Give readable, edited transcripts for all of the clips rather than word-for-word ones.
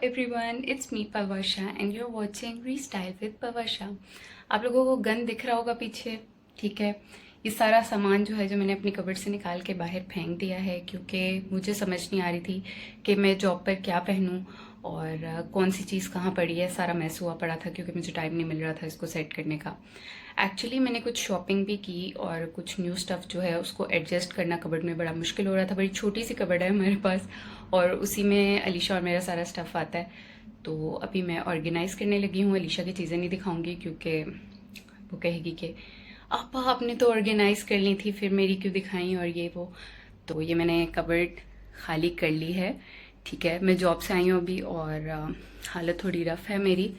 everyone, it's me Pavasha and you're watching Restyle with Pavasha। आप लोगों को gun दिख रहा होगा पीछे, ठीक है। ये सारा सामान जो है जो मैंने अपनी कबर्ड से निकाल के बाहर फेंक दिया है क्योंकि मुझे समझ नहीं आ रही थी कि मैं जॉब पर क्या पहनूं और कौन सी चीज़ कहाँ पड़ी है। सारा मैस हुआ पड़ा था क्योंकि मुझे टाइम नहीं मिल रहा था इसको सेट करने का। एक्चुअली मैंने कुछ शॉपिंग भी की और कुछ न्यू स्टफ़ जो है उसको एडजस्ट करना कबर्ड में बड़ा मुश्किल हो रहा था। बड़ी छोटी सी कबर्ड है हमारे पास और उसी में अलीशा और मेरा सारा स्टफ़ आता है। तो अभी मैं ऑर्गेनाइज़ करने लगी हूँ। अलीशा की चीज़ें नहीं दिखाऊंगी क्योंकि वो कहेगी कि आपा आपने तो ऑर्गेनाइज़ कर ली थी, फिर मेरी क्यों दिखाई और ये वो। तो ये मैंने कबर्ड खाली कर ली है, ठीक है। मैं जॉब से आई हूँ अभी और हालत थोड़ी रफ़ है मेरी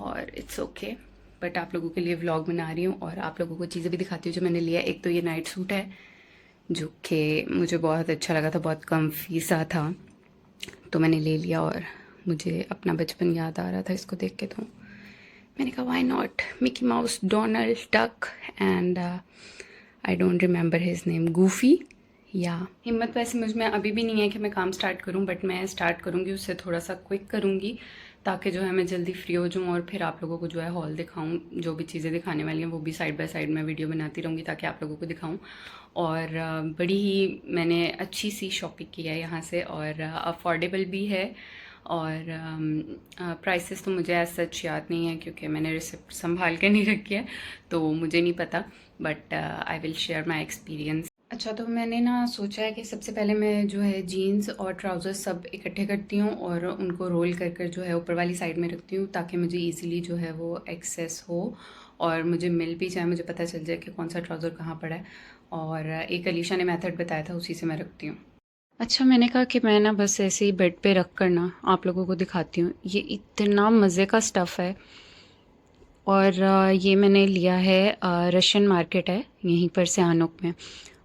और इट्स ओके बट आप लोगों के लिए व्लॉग बना रही हूँ और आप लोगों को चीज़ें भी दिखाती हूँ जो मैंने लिया। एक तो ये नाइट सूट है जो कि मुझे बहुत अच्छा लगा था, बहुत कम्फी सा था, तो मैंने ले लिया और मुझे अपना बचपन याद आ रहा था इसको देख के। तो मैंने कहा why not, Mickey mouse, Donald duck and I don't remember his name, Goofy. या हिम्मत वैसे मुझ में अभी भी नहीं है कि मैं काम स्टार्ट करूं, बट मैं स्टार्ट करूंगी, उससे थोड़ा सा क्विक करूंगी ताकि जो है मैं जल्दी फ्री हो जाऊं और फिर आप लोगों को जो है हॉल दिखाऊं। जो भी चीज़ें दिखाने वाली हैं वो भी साइड बाय साइड में वीडियो बनाती रहूँगी ताकि आप लोगों को दिखाऊं। और बड़ी ही मैंने अच्छी सी शॉपिंग की है यहाँ से और अफोर्डेबल भी है। और प्राइसेस तो मुझे ऐसा सच याद नहीं है क्योंकि मैंने रिसिप्ट संभाल के नहीं रखी है, तो मुझे नहीं पता, but I will share my experience. अच्छा, तो मैंने ना सोचा है कि सबसे पहले मैं जो है जीन्स और ट्राउज़र्स सब इकट्ठे करती हूँ और उनको रोल कर कर जो है ऊपर वाली साइड में रखती हूँ ताकि मुझे इजीली जो है वो एक्सेस हो और मुझे मिल भी जाए, मुझे पता चल जाए कि कौन सा ट्राउज़र कहाँ पड़ा है। और एक अलीशा ने मेथड बताया था, उसी से मैं रखती हूँ। अच्छा, मैंने कहा कि मैं ना बस ऐसे ही बेड पे रख कर ना आप लोगों को दिखाती हूँ। ये इतना मज़े का स्टफ़ है और ये मैंने लिया है, रशियन मार्केट है यहीं पर सियानोक में।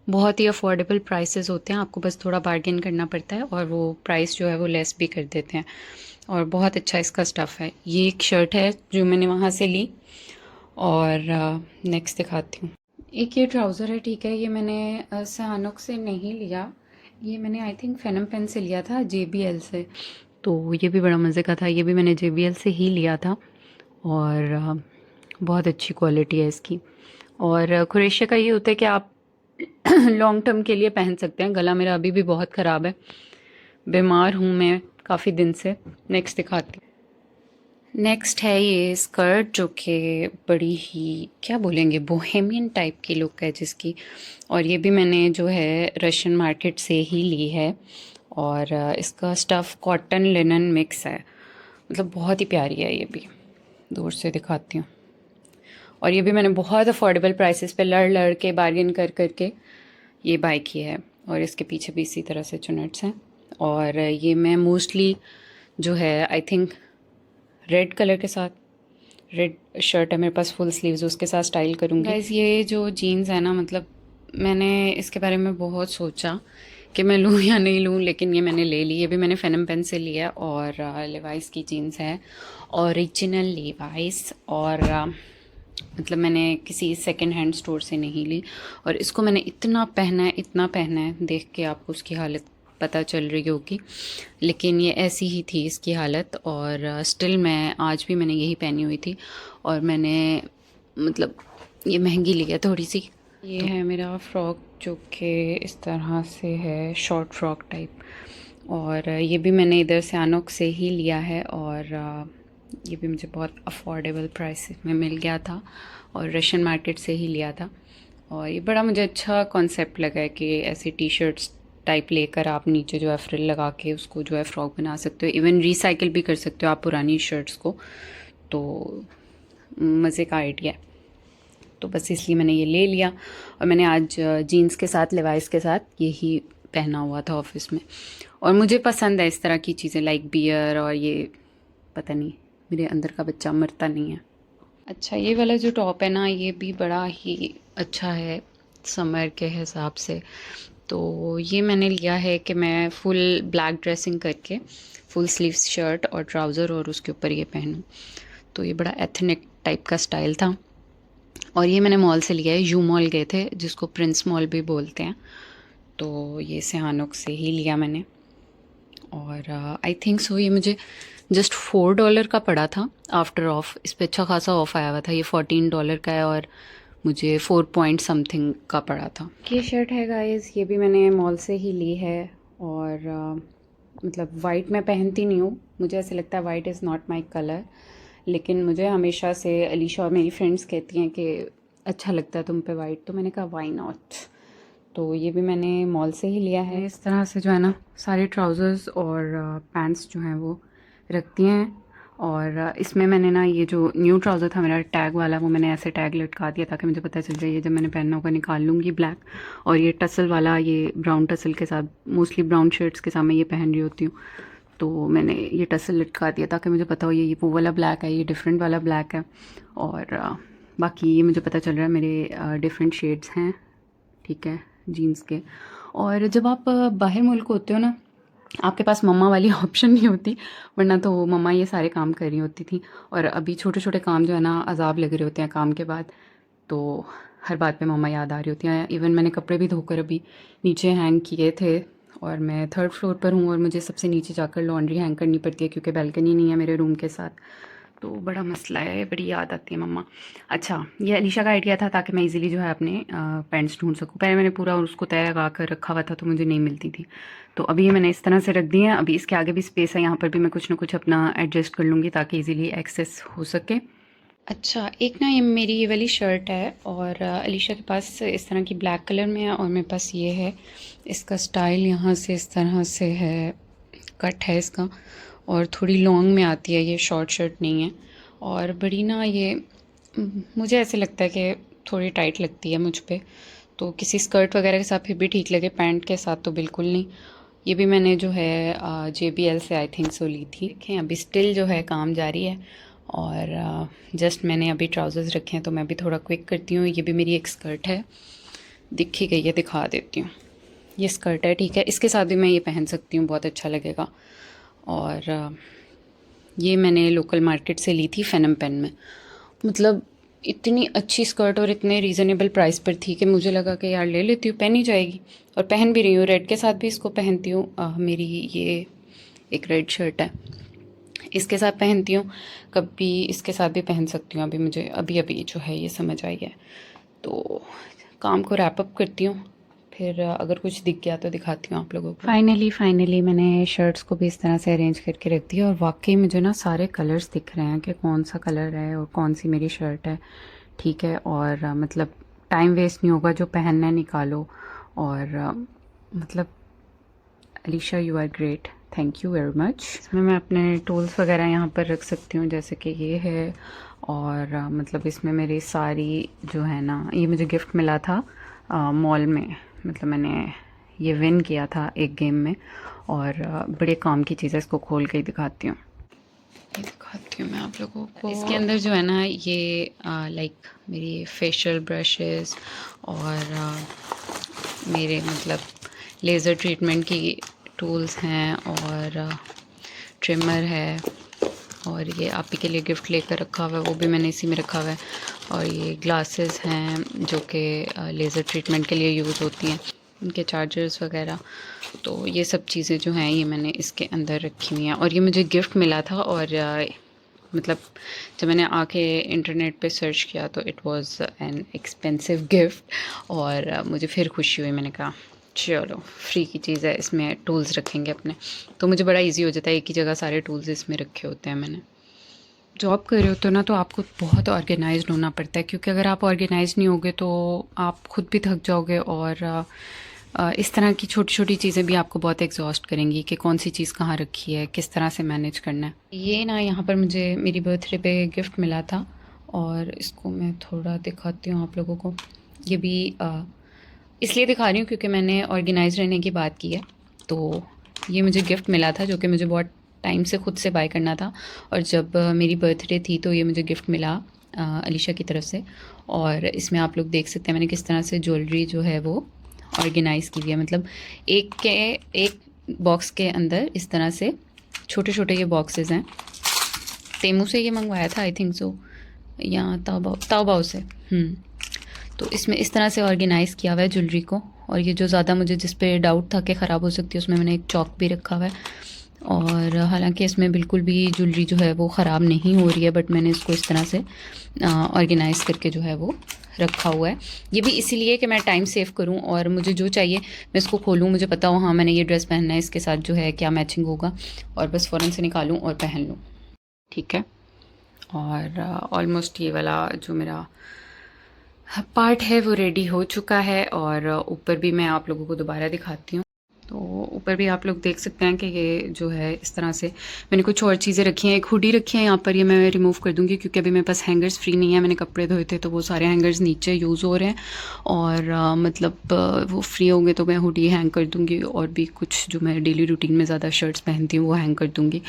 बहुत ही अफोर्डेबल प्राइसेस होते हैं, आपको बस थोड़ा बार्गेन करना पड़ता है और वो प्राइस जो है वो लेस भी कर देते हैं और बहुत अच्छा इसका स्टफ़ है। ये एक शर्ट है जो मैंने वहाँ से ली और नेक्स्ट दिखाती हूँ। एक ये ट्राउज़र है, ठीक है। ये मैंने सियानोक से नहीं लिया, ये मैंने आई थिंक फैनम पेन से लिया था, JBL से। तो ये भी बड़ा मज़े का था, ये भी मैंने JBL से ही लिया था और बहुत अच्छी क्वालिटी है इसकी। और क्रोएशिया का ये होता है कि आप लॉन्ग टर्म के लिए पहन सकते हैं। गला मेरा अभी भी बहुत ख़राब है, बीमार हूँ मैं काफ़ी दिन से। नेक्स्ट दिखाती हूँ। नेक्स्ट है ये स्कर्ट जो कि बड़ी ही क्या बोलेंगे बोहेमियन टाइप की लुक है जिसकी, और ये भी मैंने जो है रशियन मार्केट से ही ली है और इसका स्टफ़ कॉटन लिनन मिक्स है, मतलब बहुत ही प्यारी है। ये भी दूर से दिखाती हूँ और ये भी मैंने बहुत अफोर्डेबल प्राइसेस पे लड़ लड़ के बार्गेन कर करके ये बाय की है। और इसके पीछे भी इसी तरह से चुनट्स हैं और ये मैं मोस्टली जो है आई थिंक रेड कलर के साथ, रेड शर्ट है मेरे पास फुल स्लीव्स, उसके साथ स्टाइल करूँगी। गाइस, ये जो जीन्स है ना, मतलब मैंने इसके बारे में बहुत सोचा कि मैं लूँ या नहीं लूँ, लेकिन ये मैंने ले ली। ये भी मैंने फैनम पेन से लिया और लेवाइस की जीन्स है, ओरिजिनल लेवाइस। और मतलब मैंने किसी सेकंड हैंड स्टोर से नहीं ली और इसको मैंने इतना पहना है, इतना पहना है, देख के आपको उसकी हालत पता चल रही होगी, लेकिन ये ऐसी ही थी इसकी हालत। और स्टिल मैं आज भी मैंने यही पहनी हुई थी और मैंने मतलब ये महंगी ली है थोड़ी सी। ये है मेरा फ्रॉक जो कि इस तरह से है, शॉर्ट फ्रॉक टाइप, और ये भी मैंने इधर सियानोक से ही लिया है और ये भी मुझे बहुत अफोर्डेबल प्राइस में मिल गया था और रशियन मार्केट से ही लिया था। और ये बड़ा मुझे अच्छा कॉन्सेप्ट लगा है कि ऐसी टी शर्ट्स टाइप लेकर आप नीचे जो है फ्रिल लगा के उसको जो है फ्रॉक बना सकते हो, इवन रिसाइकिल भी कर सकते हो आप पुरानी शर्ट्स को। तो मज़े का आइडिया है, तो बस इसलिए मैंने ये ले लिया और मैंने आज जीन्स के साथ लेवाइस के साथ यही पहना हुआ था ऑफिस में। और मुझे पसंद है इस तरह की चीज़ें, लाइक बियर, और ये पता नहीं मेरे अंदर का बच्चा मरता नहीं है। अच्छा, ये वाला जो टॉप है ना, ये भी बड़ा ही अच्छा है समर के हिसाब से। तो ये मैंने लिया है कि मैं फुल ब्लैक ड्रेसिंग करके फुल स्लीव्स शर्ट और ट्राउज़र और उसके ऊपर ये पहनूं। तो ये बड़ा एथनिक टाइप का स्टाइल था और ये मैंने मॉल से लिया है। यू मॉल गए थे जिसको प्रिंस मॉल भी बोलते हैं, तो ये सियानोक से ही लिया मैंने। और आई थिंक सो ये मुझे जस्ट $4 का पड़ा था आफ्टर ऑफ। इस पर अच्छा खासा ऑफ आया हुआ था। ये $14 का है और मुझे 4 पॉइंट समथिंग का पड़ा था। ये शर्ट है गाइस, ये भी मैंने मॉल से ही ली है। और मतलब वाइट मैं पहनती नहीं हूँ, मुझे ऐसे लगता है white is not my colour, लेकिन मुझे हमेशा से अलीशा और मेरी फ्रेंड्स कहती हैं कि अच्छा लगता है तुम पे वाइट, तो मैंने कहा वाई नॉट। तो ये भी मैंने मॉल से ही लिया है। इस तरह से जो है ना सारे ट्राउज़र्स और पैंट्स जो हैं वो रखती हैं। और इसमें मैंने ना ये जो न्यू ट्राउज़र था मेरा टैग वाला, वो मैंने ऐसे टैग लटका दिया ताकि मुझे पता चल जाए ये जब मैंने पहनना होगा निकाल लूँगी ब्लैक। और ये टसल वाला, ये ब्राउन टसल के साथ, मोस्टली ब्राउन शर्ट्स के साथ मैं ये पहन रही होती हूँ, तो मैंने ये टसल लटका दिया ताकि मुझे पता हो ये वो वाला ब्लैक है, ये डिफरेंट वाला ब्लैक है। और बाकी ये मुझे पता चल रहा है मेरे डिफरेंट शेड्स हैं, ठीक है, जीन्स के। और जब आप बाहर मुल्क होते हो ना, आपके पास मम्मा वाली ऑप्शन नहीं होती, वरना तो मम्मा ये सारे काम कर रही होती थी। और अभी छोटे छोटे काम जो है ना अजाब लग रहे होते हैं काम के बाद, तो हर बात पे मम्मा याद आ रही होती हैं। इवन मैंने कपड़े भी धोकर अभी नीचे हैंग किए थे, और मैं 3rd फ्लोर पर हूँ और मुझे सबसे नीचे जाकर लॉन्ड्री हैंग करनी पड़ती है क्योंकि बैल्कनी नहीं है मेरे रूम के साथ, तो बड़ा मसला है, बड़ी याद आती है मम्मा। अच्छा, ये अलीशा का आइडिया था ताकि मैं इजीली जो है अपने पैंट्स ढूंढ सकूँ। पहले मैंने पूरा उसको तय लगा कर रखा हुआ था तो मुझे नहीं मिलती थी, तो अभी ये मैंने इस तरह से रख दी है। अभी इसके आगे भी स्पेस है, यहाँ पर भी मैं कुछ ना कुछ अपना एडजस्ट कर लूँगी ताकि इजीली एक्सेस हो सके। अच्छा, एक ना ये मेरी ये वाली शर्ट है और अलीशा के पास इस तरह की ब्लैक कलर में है और मेरे पास ये है। इसका स्टाइल यहाँ से इस तरह से है, कट है इसका, और थोड़ी लॉन्ग में आती है, ये शॉर्ट शर्ट नहीं है। और बड़ी ना ये मुझे ऐसे लगता है कि थोड़ी टाइट लगती है मुझ पे, तो किसी स्कर्ट वगैरह के साथ फिर भी ठीक लगे, पैंट के साथ तो बिल्कुल नहीं। ये भी मैंने जो है JBL से आई थिंक सो ली थी। देखें अभी स्टिल जो है काम जारी है। और जस्ट मैंने अभी ट्राउज़र्स रखे हैं तो मैं भी थोड़ा क्विक करती हूँ। ये भी मेरी एक स्कर्ट है, दिखी गई है, दिखा देती हूँ। ये स्कर्ट है, ठीक है, इसके साथ भी मैं ये पहन सकती हूँ, बहुत अच्छा लगेगा। और ये मैंने लोकल मार्केट से ली थी फैनम पेन में। मतलब इतनी अच्छी स्कर्ट और इतने रीज़नेबल प्राइस पर थी कि मुझे लगा कि यार ले लेती हूँ, पहनी जाएगी। और पहन भी रही हूँ, रेड के साथ भी इसको पहनती हूँ। मेरी ये एक रेड शर्ट है, इसके साथ पहनती हूँ, कभी इसके साथ भी पहन सकती हूँ। अभी मुझे अभी जो है ये समझ आई है, तो काम को रैप अप करती हूँ, फिर अगर कुछ दिख गया तो दिखाती हूँ आप लोगों को। फाइनली मैंने शर्ट्स को भी इस तरह से अरेंज करके रख दिया और वाकई मुझे ना सारे कलर्स दिख रहे हैं कि कौन सा कलर है और कौन सी मेरी शर्ट है, ठीक है। और मतलब टाइम वेस्ट नहीं होगा, जो पहनना है निकालो। और मतलब Alisha you are great, thank you very much. इसमें मैं अपने टूल्स वगैरह यहाँ पर रख सकती हूँ, जैसे कि ये है। और मतलब इसमें मेरी सारी जो है ना, ये मुझे गिफ्ट मिला था मॉल में, मतलब मैंने ये विन किया था एक गेम में। और बड़े काम की चीज़ है, इसको खोल के ही दिखाती हूँ। ये दिखाती हूँ मैं आप लोगों को। इसके अंदर जो है ना ये लाइक मेरी फेशियल ब्रशेस और मेरे मतलब लेज़र ट्रीटमेंट की टूल्स हैं, और ट्रिमर है, और ये आप ही के लिए गिफ्ट लेकर रखा हुआ है, वो भी मैंने इसी में रखा हुआ है। और ये ग्लासेस हैं जो कि लेज़र ट्रीटमेंट के लिए यूज़ होती हैं, इनके चार्जर्स वगैरह। तो ये सब चीज़ें जो हैं ये मैंने इसके अंदर रखी हुई हैं, और ये मुझे गिफ्ट मिला था। और मतलब जब मैंने आके इंटरनेट पे सर्च किया तो it was an expensive gift, और मुझे फिर खुशी हुई। मैंने कहा चलो फ्री की चीज़ है, इसमें टूल्स रखेंगे अपने, तो मुझे बड़ा इजी हो जाता है, एक ही जगह सारे टूल्स इसमें रखे होते हैं मैंने। जॉब कर रहे होते हो ना तो आपको बहुत ऑर्गेनाइज्ड होना पड़ता है, क्योंकि अगर आप ऑर्गेनाइज नहीं होगे तो आप खुद भी थक जाओगे, और इस तरह की छोटी छोटी चीज़ें भी आपको बहुत एग्जॉस्ट करेंगी कि कौन सी चीज़ कहाँ रखी है, किस तरह से मैनेज करना है। ये ना यहाँ पर मुझे मेरी बर्थडे पे गिफ्ट मिला था, और इसको मैं थोड़ा दिखाती हूँ आप लोगों को। ये भी इसलिए दिखा रही हूँ क्योंकि मैंने ऑर्गेनाइज रहने की बात की है, तो ये मुझे गिफ्ट मिला था जो कि मुझे बहुत टाइम से खुद से बाय करना था। और जब मेरी बर्थडे थी तो ये मुझे गिफ्ट मिला अलीशा की तरफ से। और इसमें आप लोग देख सकते हैं मैंने किस तरह से ज्वेलरी जो है वो ऑर्गेनाइज़ की हुई है। मतलब एक बॉक्स के अंदर इस तरह से छोटे छोटे ये बॉक्सेस हैं। तेमू से ये मंगवाया था आई थिंक सो, या ताओबाओ से। तो इसमें इस तरह से ऑर्गेनाइज़ किया हुआ है ज्वेलरी को, और ये जो ज़्यादा मुझे जिस पे डाउट था कि ख़राब हो सकती है उसमें मैंने एक चॉक भी रखा हुआ है। और हालांकि इसमें बिल्कुल भी ज्वेलरी जो है वो ख़राब नहीं हो रही है, बट मैंने इसको इस तरह से ऑर्गेनाइज़ करके जो है वो रखा हुआ है। ये भी इसीलिए कि मैं टाइम सेव करूं और मुझे जो चाहिए मैं इसको खोलूं, मुझे पता हो हाँ मैंने ये ड्रेस पहनना है, इसके साथ जो है क्या मैचिंग होगा, और बस फ़ौरन से निकालूं और पहन लूं। ठीक है। और ऑलमोस्ट ये वाला जो मेरा पार्ट है वो रेडी हो चुका है। और ऊपर भी मैं आप लोगों को दोबारा दिखाती हूँ। तो ऊपर भी आप लोग देख सकते हैं कि ये जो है इस तरह से मैंने कुछ और चीज़ें रखी हैं। एक हुडी रखी है यहाँ पर, ये मैं रिमूव कर दूँगी क्योंकि अभी मेरे पास हैंगर्स फ्री नहीं है। मैंने कपड़े धोए थे तो वो सारे हैंगर्स नीचे यूज़ हो रहे हैं, और वो फ्री होंगे तो मैं हुडी हैंग कर दूँगी, और भी कुछ जो मैं डेली रूटीन में ज़्यादा शर्ट्स पहनती हूँ वो हैंग कर दूँगी।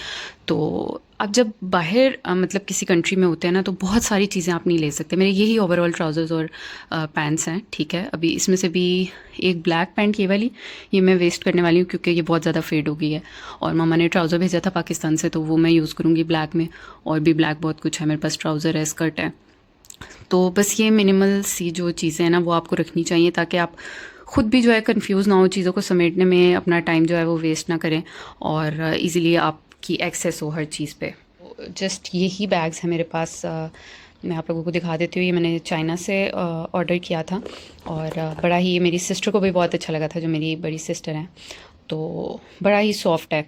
तो आप जब बाहर मतलब किसी कंट्री में होते हैं ना तो बहुत सारी चीज़ें आप नहीं ले सकते। मेरे यही ओवरऑल ट्राउज़र्स और पैंट्स हैं। ठीक है, अभी इसमें से भी एक ब्लैक पैंट, ये वाली, ये मैं वेस्ट करने वाली हूँ क्योंकि ये बहुत ज़्यादा फेड हो गई है। और मामा ने ट्राउज़र भेजा था पाकिस्तान से तो वो मैं यूज़ करूँगी ब्लैक में। और भी ब्लैक बहुत कुछ है मेरे पास, ट्राउज़र है, स्कर्ट है। तो बस ये मिनिमल सी जो चीज़ें हैं ना वो आपको रखनी चाहिए ताकि आप खुद भी जो है कंफ्यूज ना हो, चीज़ों को समेटने में अपना टाइम जो है वो वेस्ट ना करें, और इजीली आपकी एक्सेस हो हर चीज़ पे। जस्ट यही बैग्स हैं मेरे पास। मैं आप लोगों को दिखा देती हूँ। ये मैंने चाइना से ऑर्डर किया था, और बड़ा ही, मेरी सिस्टर को भी बहुत अच्छा लगा था, जो मेरी बड़ी सिस्टर हैं। तो बड़ा ही सॉफ्ट है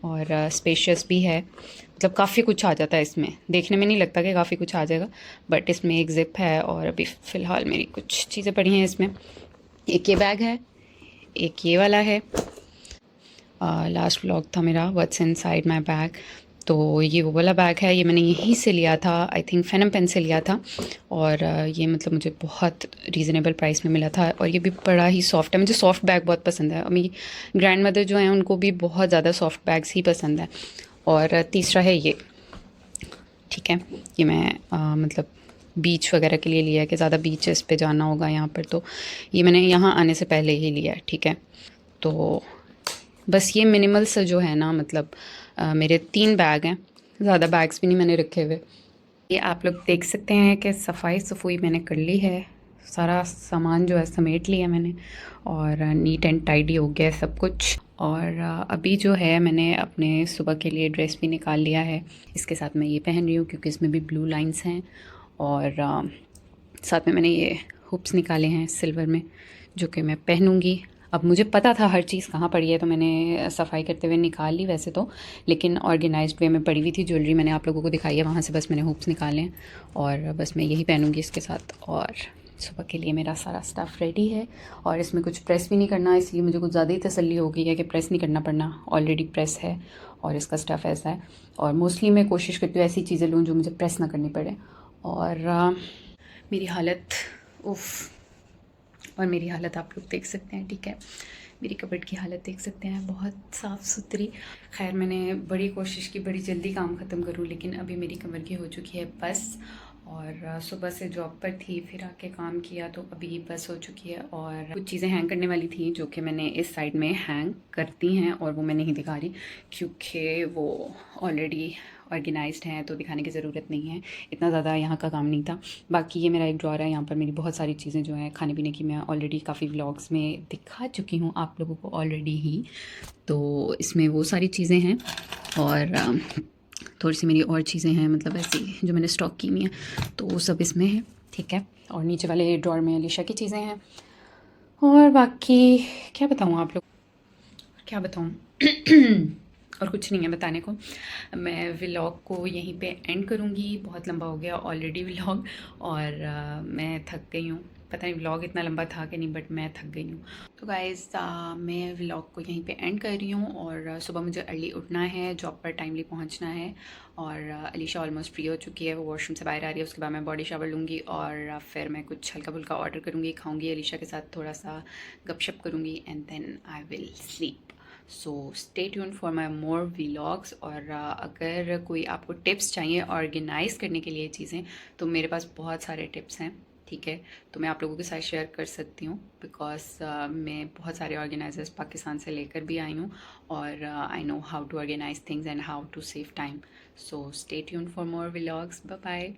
और स्पेशियस भी है, मतलब काफ़ी कुछ आ जाता है इसमें। देखने में नहीं लगता कि काफ़ी कुछ आ जाएगा, बट इसमें एक ज़िप है, और अभी फ़िलहाल मेरी कुछ चीज़ें पड़ी हैं इसमें। एक ये बैग है, एक ये वाला है। लास्ट व्लॉग था मेरा व्हाट्स इनसाइड माय बैग, तो ये वो वाला बैग है। ये मैंने यहीं से लिया था, आई थिंक फैनम पेन से लिया था, और ये मतलब मुझे बहुत रीज़नेबल प्राइस में मिला था। और ये भी बड़ा ही सॉफ्ट है, मुझे सॉफ्ट बैग बहुत पसंद है। और मेरी ग्रैंड मदर जो हैं उनको भी बहुत ज़्यादा सॉफ्ट बैग्स ही पसंद है। और तीसरा है ये, ठीक है, ये मैं मतलब बीच वगैरह के लिए लिया है कि ज़्यादा बीचेस पे जाना होगा यहाँ पर, तो ये मैंने यहाँ आने से पहले ही लिया है। ठीक है, तो बस ये मिनिमल से जो है ना, मतलब मेरे 3 बैग हैं, ज़्यादा बैग्स भी नहीं मैंने रखे हुए। ये आप लोग देख सकते हैं कि सफाई सफाई मैंने कर ली है, सारा सामान जो है समेट लिया मैंने, और नीट एंड टाइडी हो गया है सब कुछ। और अभी जो है मैंने अपने सुबह के लिए ड्रेस भी निकाल लिया है। इसके साथ मैं ये पहन रही हूँ क्योंकि इसमें भी ब्लू लाइंस हैं, और साथ में मैंने ये हुप्स निकाले हैं सिल्वर में, जो कि मैं पहनूँगी। अब मुझे पता था हर चीज़ कहाँ पड़ी है, तो मैंने सफाई करते हुए निकाल ली वैसे तो, लेकिन ऑर्गेनाइज्ड वे में पड़ी हुई थी ज्वेलरी, मैंने आप लोगों को दिखाई है, वहाँ से बस मैंने हुप्स निकाले हैं, और बस मैं यही पहनूँगी इसके साथ। और सुबह के लिए मेरा सारा स्टफ़ रेडी है, और इसमें कुछ प्रेस भी नहीं करना, इसलिए मुझे कुछ ज़्यादा ही तसल्ली हो गई है कि प्रेस नहीं करना पड़ना, ऑलरेडी प्रेस है और इसका स्टफ़ ऐसा है। और मोस्टली मैं कोशिश करती हूँ ऐसी चीज़ें लूँ जो मुझे प्रेस ना करनी पड़े। और मेरी हालत उफ़, और मेरी हालत आप लोग देख सकते हैं। ठीक है, मेरी कबर्ड की हालत देख सकते हैं, बहुत साफ़ सुथरी। खैर मैंने बड़ी कोशिश की बड़ी जल्दी काम ख़त्म करूं, लेकिन अभी मेरी कमर की हो चुकी है बस। और सुबह से जॉब पर थी, फिर आके काम किया, तो अभी बस हो चुकी है। और कुछ चीज़ें हैंग करने वाली थी जो कि मैंने इस साइड में हैंग करती हैं, और वो मैं नहीं दिखा रही क्योंकि वो ऑलरेडी ऑर्गेनाइज्ड हैं, तो दिखाने की ज़रूरत नहीं है, इतना ज़्यादा यहाँ का काम नहीं था। बाकी ये मेरा एक ड्रॉर है, यहाँ पर मेरी बहुत सारी चीज़ें जो हैं खाने पीने की, मैं ऑलरेडी काफ़ी व्लॉग्स में दिखा चुकी हूँ आप लोगों को ऑलरेडी ही, तो इसमें वो सारी चीज़ें हैं। और थोड़ी सी मेरी और चीज़ें हैं, मतलब ऐसी जो मैंने स्टॉक की हुई हैं, तो वो सब इसमें है। ठीक है, और नीचे वाले ड्रॉर में अलीशा की चीज़ें हैं। और बाकी क्या बताऊँ आप लोग, क्या बताऊँ और कुछ नहीं है बताने को। मैं व्लॉग को यहीं पे एंड करूँगी, बहुत लंबा हो गया ऑलरेडी व्लॉग, और मैं थक गई हूँ। पता नहीं व्लॉग इतना लंबा था कि नहीं, बट मैं थक गई हूँ। तो गाइज़ मैं व्लॉग को यहीं पे एंड कर रही हूँ, और सुबह मुझे अर्ली उठना है, जॉब पर टाइमली पहुँचना है। और अलीशा ऑलमोस्ट फ्री हो चुकी है, वो वॉशरूम से बाहर आ रही है, उसके बाद मैं बॉडी शावर लूँगी, और फिर मैं कुछ हल्का फुल्का ऑर्डर करूँगी, खाऊँगी, अलीशा के साथ थोड़ा सा गपशप करूँगी, and then I will sleep. So stay tune for my more vlogs. और अगर कोई आपको टिप्स चाहिए ऑर्गेनाइज़ करने के लिए चीज़ें, तो मेरे पास बहुत सारे टिप्स हैं। ठीक है, तो मैं आप लोगों के साथ शेयर कर सकती हूँ, बिकॉज मैं बहुत सारे ऑर्गेनाइजर्स पाकिस्तान से लेकर भी आई हूँ, और I know how to organise things and how to save time. So stay tune for more vlogs. Bye bye.